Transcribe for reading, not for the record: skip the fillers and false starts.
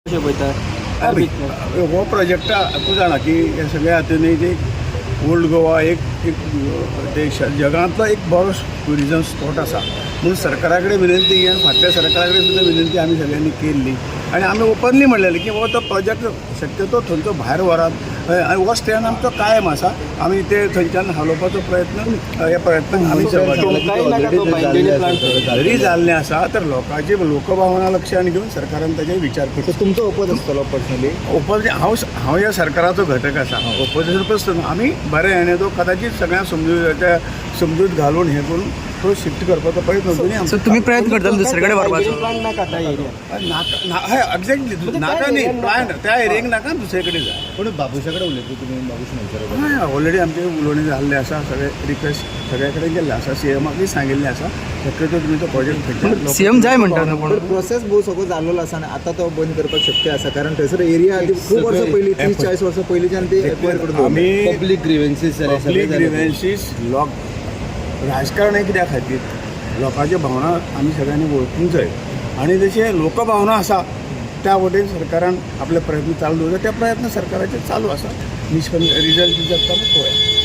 कशें पळयता हो प्रोजेक्ट तूं जाणा की हे सगळे हातून एक ओल्ड गोवा एक देश जगांतलो एक बरो ट्युरिजम स्पॉट आसा म्हणून सरकारा कडेन विनंती घेवन फाटल्या सरकारा कडेन सुद्दां विनंती आमी सगळ्यांनी केल्ली आनी आमी ओपनली म्हणलेलें की हो तो प्रोजेक्ट शक्यतो थंयचो भायर व्हरात आनी हो स्टँड आमचो कायम आसा आमी ते थंयच्यान हालोवपाचो प्रयत्न आमी जरी जाल्लें आसा तर लोकांची लोकभावना लक्षांत घेवन सरकारान ताचेर विचार करचो. तुमचो ओपोज आसतलो पर्सनली ओपोज हांव ह्या सरकाराचो घटक आसा. ओपोजिशन आसतना आमी बरे हेणे तो कदाचित सगळ्यांक समजूत घालून हे करून तो शिफ्ट करपाचो प्रयत्न दोनी सो तुम्ही प्रयत्न करता दुसरे कडेन व्हरपाचो नाका एक्झॅक्टली नाका न्ही प्लॅन त्या एरियेक नाका दुसरे कडेन जाय. पण बाबूशा कडेन उलयता तुमी बाबूश न्हयकार हय ऑलरेडी आमचे उलोवणी जाल्ले आसा सगळे रिक्वेस्ट सगळे कडेन गेल्ले आसा सीएमाकूय सांगिल्लें आसा शक्यतो तुमी तो प्रोजेक्ट सीएम जाय म्हणटा न्हू पूण प्रोसेस भोव सगळो जाल्लो आसा आनी आतां तो बंद करपाक शक्य आसा कारण थंयसर एरिया खूब वर्सां पयलीं 30-40 वर्सां पयलींच्यान ते एक्वायर करून आमी पब्लीक ग्रिव्हन्सीस राजकारण हे कित्या खातीर लोकांच्यो भावना आमी सगळ्यांनी वळखूंक जाय आनी जशे लोकभावना आसा त्या वटेन सरकारान आपले प्रयत्न चालू दवरले त्या प्रयत्न सरकाराचे चालू आसा निष्पन्न रिजल्ट जगता पळोवया.